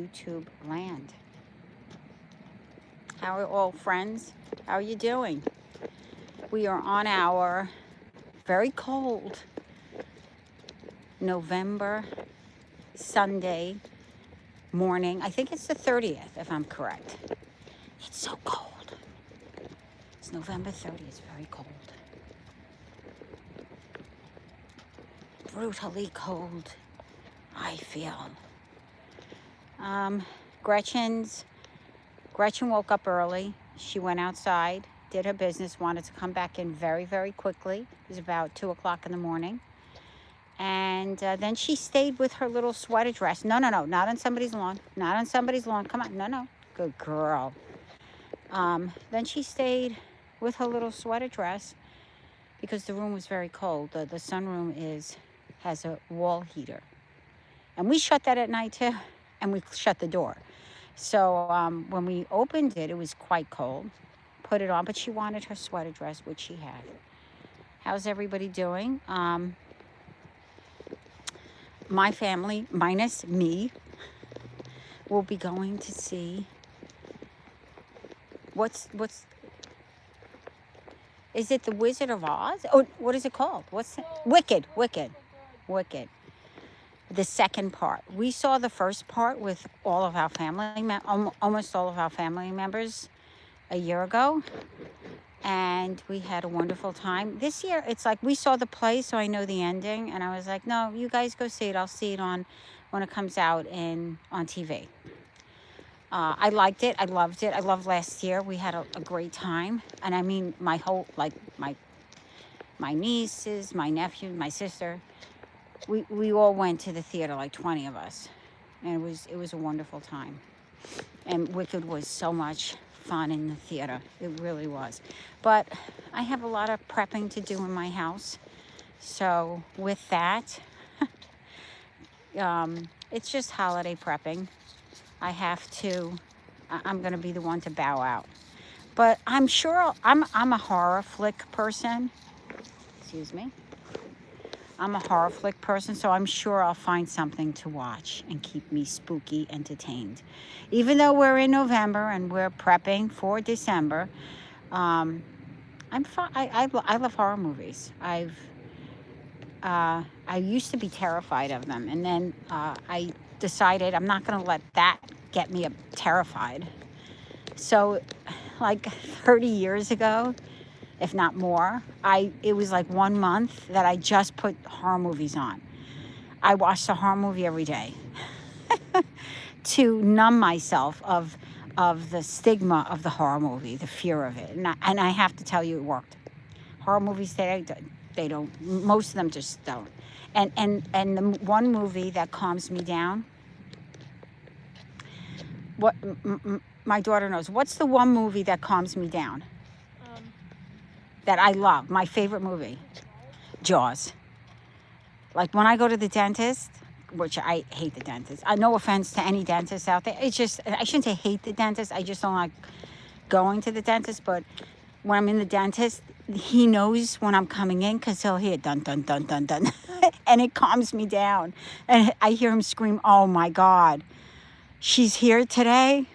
YouTube land. How are all friends? How are you doing? We are on our very cold November Sunday morning. I think it's the 30th, if I'm correct. It's so cold. It's November 30th. It's very cold. Brutally cold, I feel. Gretchen woke up early. She went outside, did her business, wanted to come back in very, very quickly. It was about 2 o'clock in the morning. And then she stayed with her little sweater dress. No, not on somebody's lawn. Not on somebody's lawn. Come on, no. Good girl. Then she stayed with her little sweater dress because the room was very cold. The sunroom has a wall heater. And we shut that at night too, and we shut the door. So when we opened it, it was quite cold. Put it on, but she wanted her sweater dress, which she had. How's everybody doing? My family, minus me, will be going to see is it the Wizard of Oz? Oh, what is it called? What's it? Wicked. The second part. We saw the first part with all of our almost all of our family members a year ago, and we had a wonderful time. This year, it's like we saw the play, so I know the ending, and I was like, no, you guys go see it. I'll see it when it comes out on TV. I liked it. I loved it. I loved last year. We had a great time, and I mean, my nieces, my nephew, my sister. We all went to the theater, like 20 of us, and it was a wonderful time. And Wicked was so much fun in the theater. It really was. But I have a lot of prepping to do in my house. So with that, it's just holiday prepping. I'm going to be the one to bow out. But I'm sure I'm a horror flick person. Excuse me. I'm a horror flick person, so I'm sure I'll find something to watch and keep me spooky entertained. Even though we're in November and we're prepping for December, I'm fine. I love horror movies. I used to be terrified of them, and then I decided I'm not going to let that get me terrified. So, like 30 years ago, if not more, it was like 1 month that I just put horror movies on. I watched a horror movie every day to numb myself of the stigma of the horror movie, the fear of it. And I have to tell you, it worked. Horror movies today, they don't. Most of them just don't. And the one movie that calms me down. My daughter knows. What's the one movie that calms me down? That I love, my favorite movie, Jaws. Like when I go to the dentist, which I hate the dentist. No offense to any dentist out there. It's just, I shouldn't say hate the dentist. I just don't like going to the dentist. But when I'm in the dentist, he knows when I'm coming in because he'll hear dun, dun, dun, dun, dun. And it calms me down. And I hear him scream, oh my God, she's here today?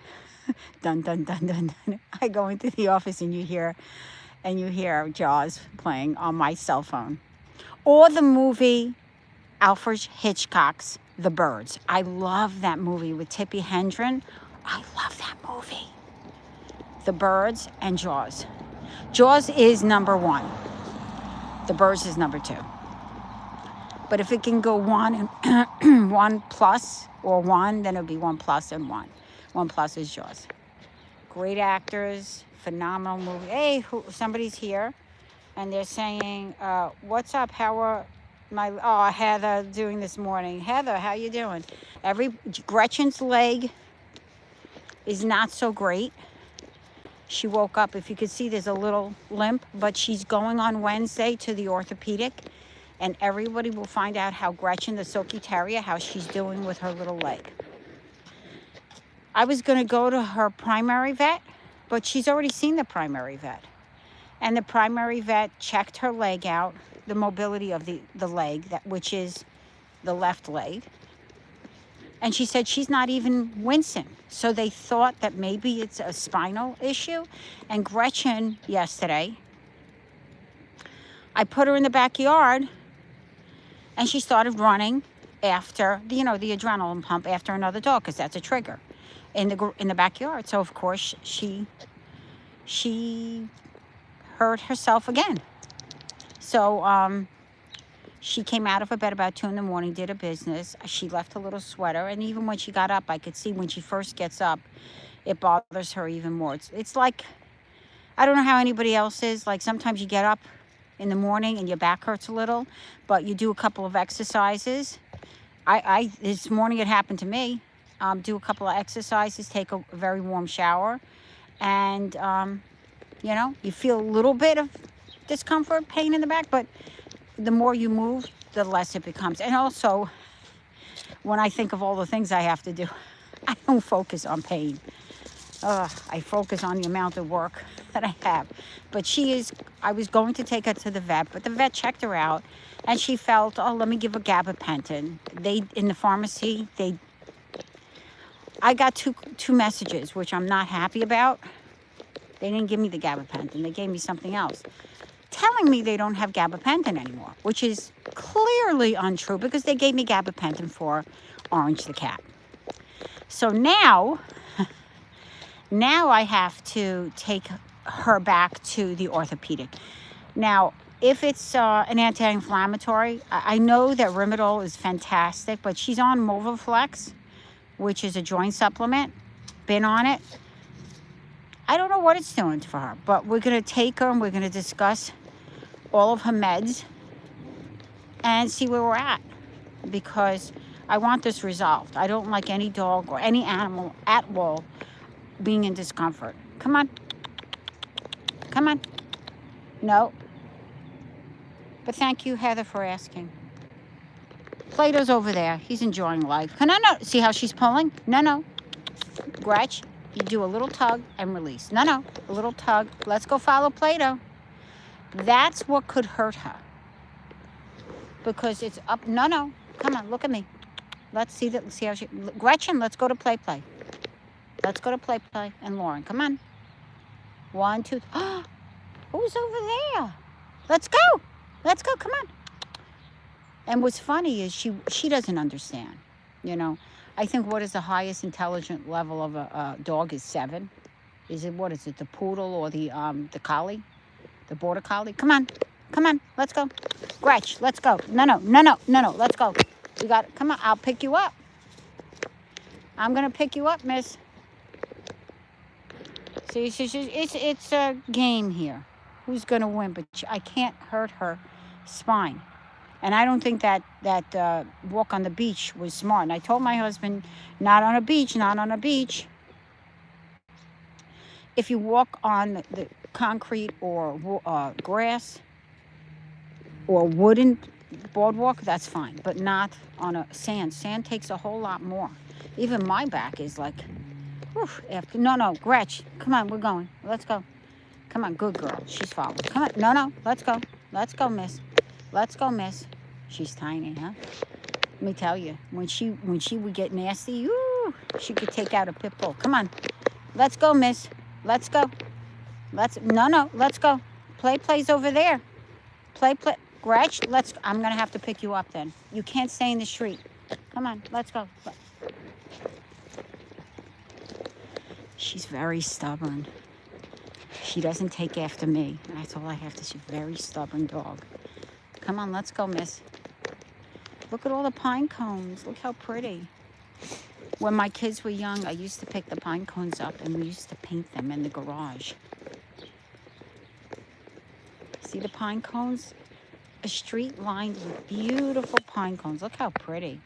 Dun, dun, dun, dun, dun. I go into the office and you hear Jaws playing on my cell phone. Or the movie Alfred Hitchcock's The Birds. I love that movie with Tippi Hedren. I love that movie. The Birds and Jaws. Jaws is number 1. The Birds is number 2. But if it can go 1 and 1 plus or 1, then it'll be 1 plus and 1. 1 plus is Jaws. Great actors. Phenomenal movie. Hey, somebody's here, and they're saying, "What's up? How are Heather doing this morning? Heather, how you doing?" Gretchen's leg is not so great. She woke up. If you could see, there's a little limp, but she's going on Wednesday to the orthopedic, and everybody will find out how Gretchen, the Silky Terrier, how she's doing with her little leg. I was going to go to her primary vet. But she's already seen the primary vet. And the primary vet checked her leg out, the mobility of the leg, which is the left leg. And she said she's not even wincing. So they thought that maybe it's a spinal issue. And Gretchen, yesterday, I put her in the backyard, and she started running after, the adrenaline pump after another dog, because that's a trigger in the backyard. So, of course, she hurt herself again. So, she came out of her bed about 2 a.m, did her business. She left a little sweater, and even when she got up, I could see when she first gets up, it bothers her even more. It's like, I don't know how anybody else is. Like, sometimes you get up in the morning and your back hurts a little, but you do a couple of exercises. I this morning it happened to me. Do a couple of exercises, take a very warm shower, and you feel a little bit of discomfort, pain in the back, but the more you move, the less it becomes. And also, when I think of all the things I have to do, I don't focus on pain. I focus on the amount of work that I have. But I was going to take her to the vet, but the vet checked her out, and she felt, let me give her gabapentin. In the pharmacy, I got two messages, which I'm not happy about. They didn't give me the gabapentin. They gave me something else, telling me they don't have gabapentin anymore, which is clearly untrue, because they gave me gabapentin for Orange the cat. So now I have to take her back to the orthopedic. Now, if it's an anti-inflammatory, I know that Rimadyl is fantastic, but she's on Movaflex, which is a joint supplement. Been on it. I don't know what it's doing for her, but we're going to take her and we're going to discuss all of her meds and see where we're at, because I want this resolved. I don't like any dog or any animal at all being in discomfort. Come on. Come on. No. But thank you, Heather, for asking. Plato's over there. He's enjoying life. No. See how she's pulling? No. Gretch, you do a little tug and release. No. A little tug. Let's go follow Plato. That's what could hurt her. Because it's up. No. Come on, look at me. Let's see that. See how she. Gretchen, let's go to play. Let's go to play. And Lauren, come on. 1, 2. Who's over there? Let's go. Come on. And what's funny is she doesn't understand. I think what is the highest intelligent level of a dog is 7. What is it? The poodle or the collie, the border collie? Come on. Let's go. Gretch, let's go. No. Let's go. You got it. Come on. I'll pick you up. I'm gonna pick you up, miss. See, it's a game here. Who's gonna win? But I can't hurt her spine. And I don't think that walk on the beach was smart. And I told my husband, not on a beach. If you walk on the concrete or grass or wooden boardwalk, that's fine. But not on a sand. Sand takes a whole lot more. Even my back is like, after. No, Gretch, come on, we're going. Let's go. Come on, good girl. She's following. Come on. No, let's go. Let's go, miss. She's tiny, huh? Let me tell you, when she would get nasty, she could take out a pit bull. Come on. Let's go, miss. Let's go. Let's go. Play's over there. Play. Gretch, I'm going to have to pick you up then. You can't stay in the street. Come on, let's go. She's very stubborn. She doesn't take after me. That's all I have to say. Very stubborn dog. Come on, let's go, miss. Look at all the pine cones. Look how pretty. When my kids were young, I used to pick the pine cones up and we used to paint them in the garage. See the pine cones? A street lined with beautiful pine cones. Look how pretty.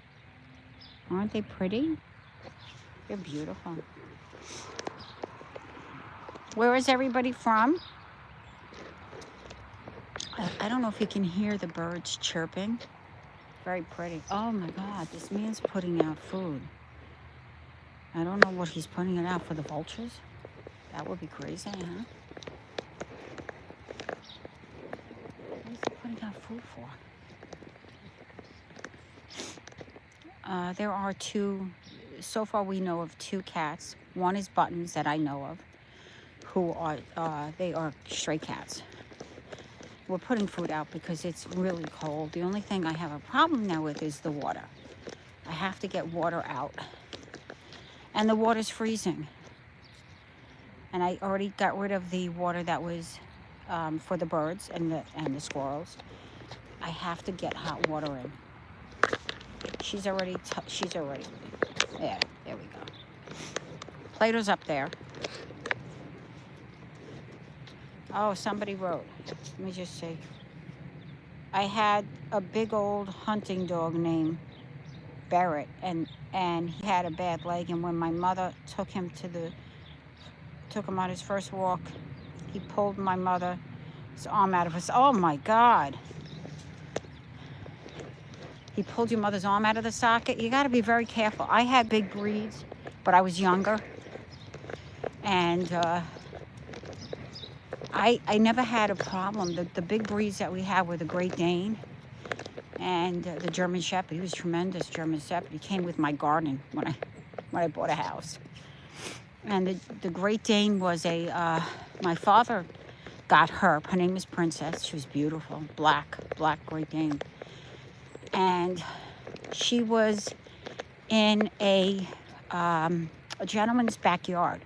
Aren't they pretty? They're beautiful. Where is everybody from? I don't know if you can hear the birds chirping. Very pretty. Oh my God, this man's putting out food. I don't know what he's putting it out for, the vultures. That would be crazy, huh? What is he putting out food for? There are 2 so far we know of 2 cats. One is Buttons that I know of, who are, they are stray cats. We're putting food out because it's really cold. The only thing I have a problem now with is the water. I have to get water out. And the water's freezing. And I already got rid of the water that was for the birds and the squirrels. I have to get hot water in. She's already, yeah, there we go. Plato's up there. Oh, somebody wrote. Let me just see. I had a big old hunting dog named Barrett, and he had a bad leg, and when my mother took him on his first walk, he pulled my mother's arm out of his, oh my God. He pulled your mother's arm out of the socket. You got to be very careful. I had big breeds, but I was younger, and I never had a problem. The big breeds that we had were the Great Dane and the German Shepherd. He was tremendous, German Shepherd. He came with my garden when I bought a house. And the Great Dane was my father got her. Her name is Princess. She was beautiful, black Great Dane. And she was in a gentleman's backyard.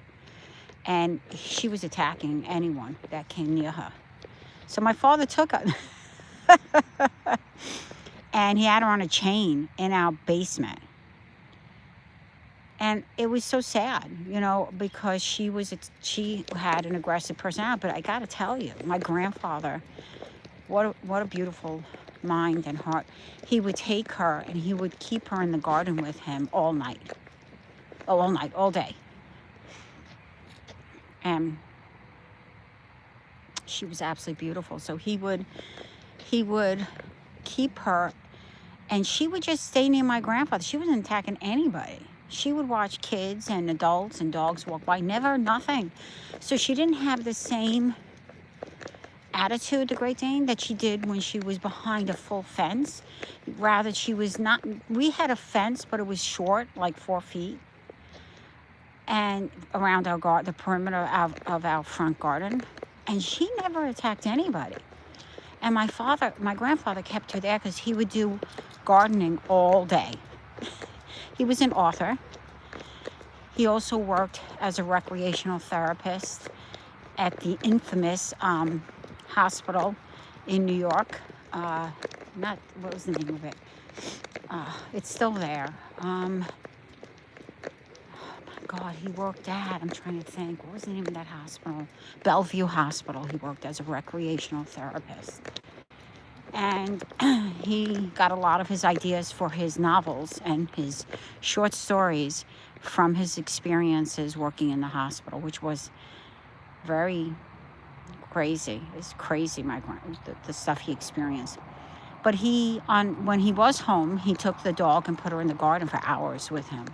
And she was attacking anyone that came near her. So my father took her. And he had her on a chain in our basement. And it was so sad, because she had an aggressive personality. But I got to tell you, my grandfather, what a beautiful mind and heart. He would take her and he would keep her in the garden with him all night. All day. And she was absolutely beautiful. So he would keep her, and she would just stay near my grandfather. She wasn't attacking anybody. She would watch kids and adults and dogs walk by, nothing. So she didn't have the same attitude, the Great Dane, that she did when she was behind a full fence. Rather, she was not, we had a fence, but it was short, like 4 feet. And around our garden, the perimeter of our front garden, and she never attacked anybody. And my grandfather kept her there because he would do gardening all day. He was an author. He also worked as a recreational therapist at the infamous hospital in New York. What was the name of it? It's still there. God, he worked at, I'm trying to think, what was the name of that hospital? Bellevue Hospital. He worked as a recreational therapist. And he got a lot of his ideas for his novels and his short stories from his experiences working in the hospital, which was very crazy. It's crazy, the stuff he experienced. But when he was home, he took the dog and put her in the garden for hours with him.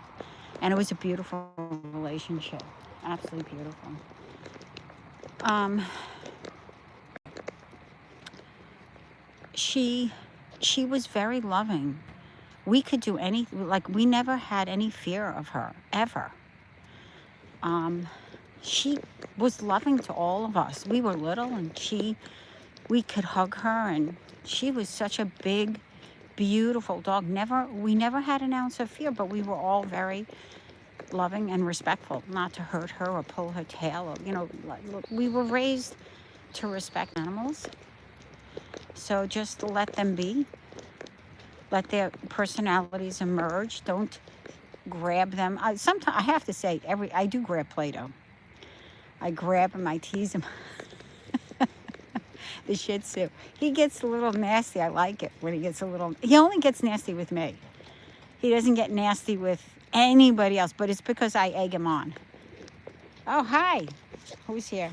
And it was a beautiful relationship. Absolutely beautiful. She was very loving. We could do anything. Like, we never had any fear of her, ever. She was loving to all of us. We were little, and we could hug her, and she was such a big, beautiful dog. We never had an ounce of fear, but we were all very loving and respectful, not to hurt her or pull her tail. We were raised to respect animals. So just let them be. Let their personalities emerge. Don't grab them. Sometimes I have to say, I do grab Plato. I grab him, I tease him. The Shih Tzu. He gets a little nasty. I like it when he only gets nasty with me. He doesn't get nasty with anybody else, but it's because I egg him on. Oh, hi. Who's here?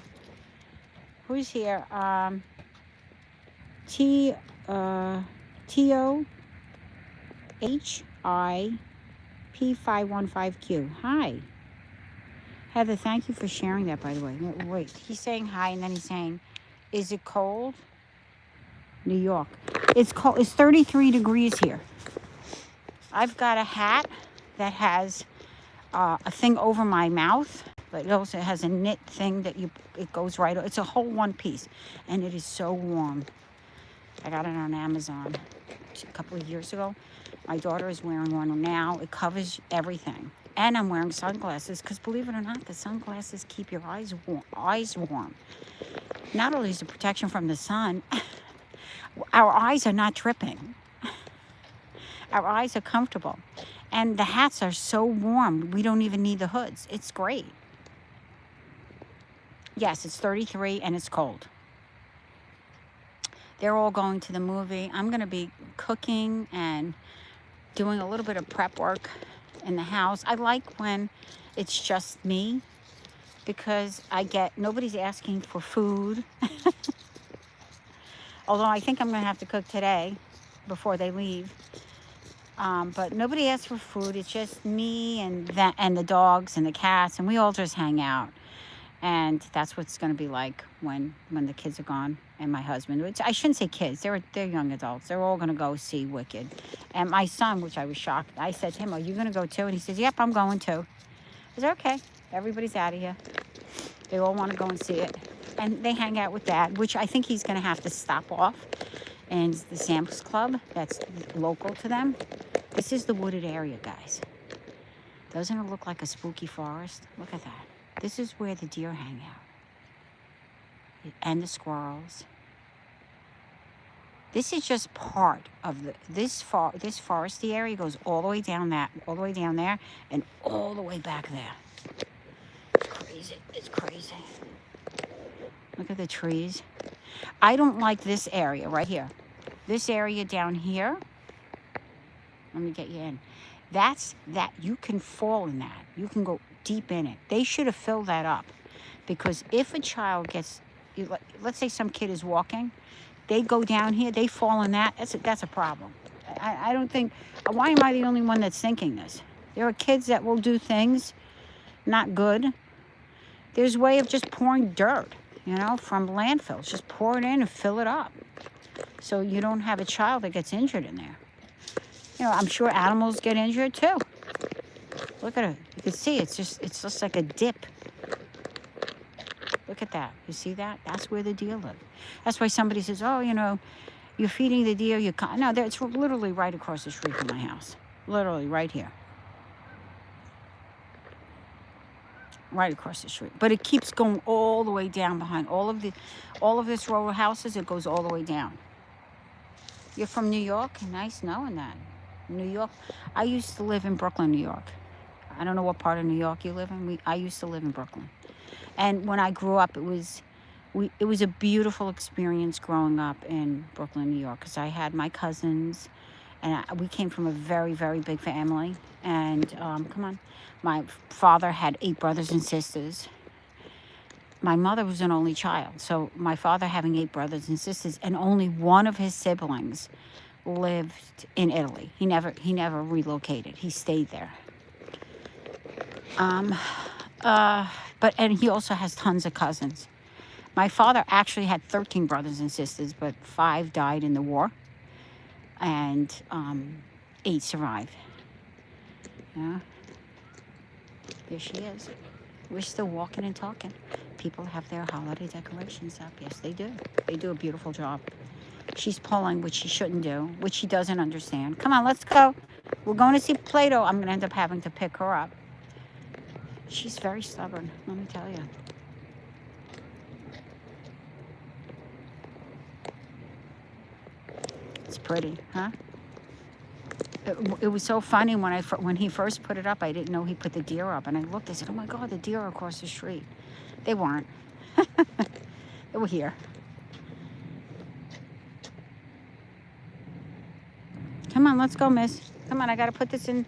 TOHIP515Q. Hi. Heather, thank you for sharing that, by the way. Wait, he's saying hi, and then he's saying, is it cold? New York. It's cold. It's 33 degrees here. I've got a hat that has a thing over my mouth, but it also has a knit thing that it goes right. It's a whole one piece, and it is so warm. I got it on Amazon a couple of years ago. My daughter is wearing one now. It covers everything. And I'm wearing sunglasses because, believe it or not, the sunglasses keep your eyes warm. Not only is it protection from the sun, our eyes are not tripping. Our eyes are comfortable. And the hats are so warm, we don't even need the hoods. It's great. Yes, it's 33 and it's cold. They're all going to the movie. I'm going to be cooking and doing a little bit of prep work in the house. I like when it's just me because nobody's asking for food. Although I think I'm going to have to cook today before they leave. But nobody asks for food. It's just me and the dogs and the cats, and we all just hang out. And that's what it's going to be like when the kids are gone, and my husband. Which I shouldn't say kids. They're young adults. They're all going to go see Wicked. And my son, which I was shocked, I said to him, "Are you going to go too?" And he says, "Yep, I'm going too." I said, "Okay, everybody's out of here. They all want to go and see it." And they hang out with Dad, which I think he's going to have to stop off. And the Sam's Club that's local to them. This is the wooded area, guys. Doesn't it look like a spooky forest? Look at that. This is where the deer hang out. And the squirrels. This is just part of this foresty area goes all the way down there, and all the way back there. It's crazy. It's crazy. Look at the trees. I don't like this area right here. This area down here. Let me get you in. You can fall in that. You can go deep in it. They should have filled that up, because if a child gets, let's say some kid is walking, they go down here, they fall in that. That's a problem. I don't think. Why am I the only one that's thinking this? There are kids that will do things not good. There's a way of just pouring dirt, from landfills. Just pour it in and fill it up, so you don't have a child that gets injured in there. I'm sure animals get injured too. Look at it. You can see it's just like a dip. Look at that. You see that? That's where the deer live. That's why somebody says, "Oh, you're feeding the deer." You can't. No, it's literally right across the street from my house. Literally right here. Right across the street. But it keeps going all the way down behind all of this row of houses. It goes all the way down. You're from New York? Nice knowing that. New York. I used to live in Brooklyn, New York. I don't know what part of New York you live in. I used to live in Brooklyn. And when I grew up, it was a beautiful experience growing up in Brooklyn, New York, because I had my cousins, and we came from a very, very big family. And my father had 8 brothers and sisters. My mother was an only child, so my father having 8 brothers and sisters, and only one of his siblings lived in Italy. He never relocated. He stayed there. And he also has tons of cousins. My father actually had 13 brothers and sisters, but 5 died in the war, and 8 survived. Yeah. There she is. We're still walking and talking. People have their holiday decorations up. Yes, they do. They do a beautiful job. She's pulling, which she shouldn't do, which she doesn't understand. Come on, let's go. We're going to see Play-Doh. I'm going to end up having to pick her up. She's very stubborn, let me tell you. It's pretty, huh? It was so funny when he first put it up. I didn't know he put the deer up, and I looked. I said, "Oh my God, the deer are across the street." They weren't. They were here. Come on, let's go, miss. Come on, I gotta put this in.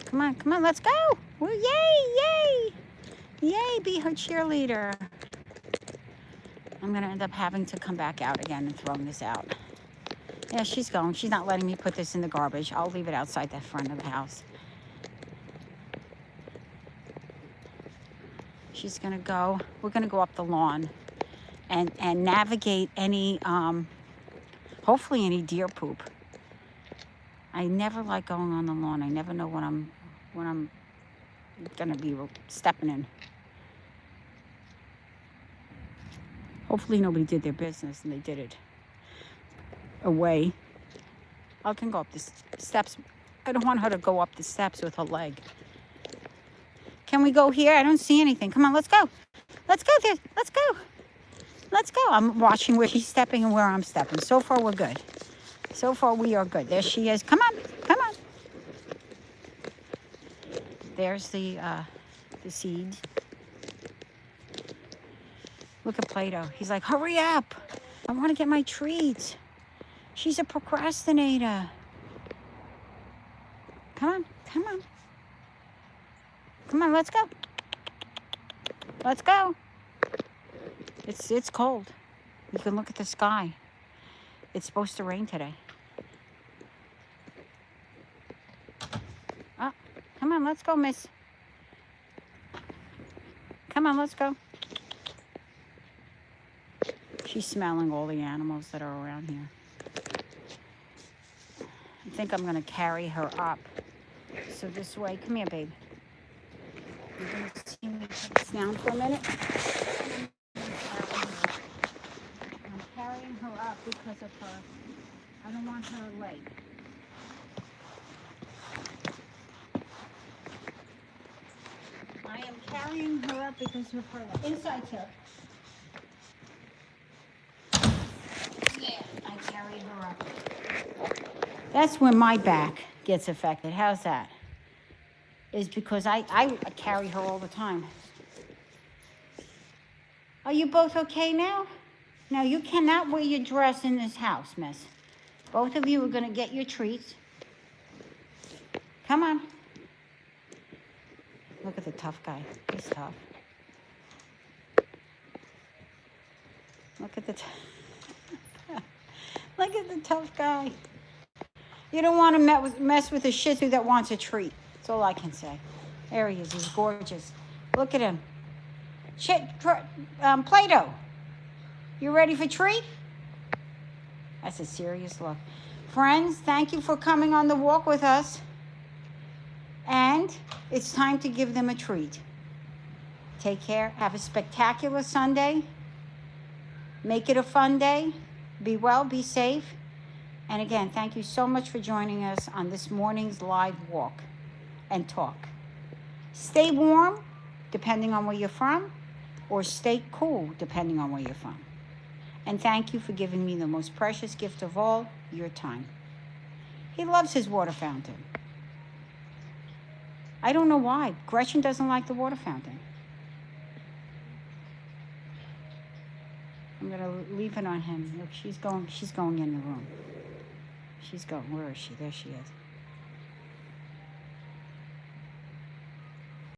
Come on, let's go. Well, yay! Yay, be her cheerleader. I'm gonna end up having to come back out again and throwing this out. Yeah, she's going. She's not letting me put this in the garbage. I'll leave it outside the front of the house. She's gonna go. We're gonna go up the lawn and navigate any, hopefully any deer poop. I never like going on the lawn. I never know what I'm going to be stepping in. Hopefully nobody did their business and they did it away. I can go up the steps. I don't want her to go up the steps with her leg. Can we go here? I don't see anything. Come on, let's go. Let's go there. Let's go. Let's go. I'm watching where she's stepping and where I'm stepping. So far, we're good. So far, we are good. There she is. Come on. Come on. There's the seeds. Look at Plato. He's like, hurry up. I want to get my treats. She's a procrastinator. Come on. Come on. Come on, let's go. Let's go. It's cold. You can look at the sky. It's supposed to rain today. Oh, come on, let's go, miss. Come on, let's go. She's smelling all the animals that are around here. I think I'm going to carry her up. So this way, come here, babe. You're going to see me put this down for a minute. I'm carrying her up because of her. I don't want her leg. I am carrying her up because of her leg. Inside chair. There, I carried her up. That's when my back gets affected. How's that? Is because I carry her all the time. Are you both okay now? Now, you cannot wear your dress in this house, miss. Both of you are going to get your treats. Come on. Look at the tough guy. He's tough. Look at the look at the tough guy. You don't want to mess with a Shih Tzu that wants a treat. That's all I can say. There he is. He's gorgeous. Look at him. Plato, you ready for treat? That's a serious look. Friends, thank you for coming on the walk with us. And it's time to give them a treat. Take care. Have a spectacular Sunday. Make it a fun day. Be well, be safe. And again, thank you so much for joining us on this morning's live walk and talk. Stay warm, depending on where you're from, or stay cool, depending on where you're from. And thank you for giving me the most precious gift of all, your time. He loves his water fountain. I don't know why. Gretchen doesn't like the water fountain. I'm going to leave it on him. Look, she's going in the room. She's going. Where is she? There she is.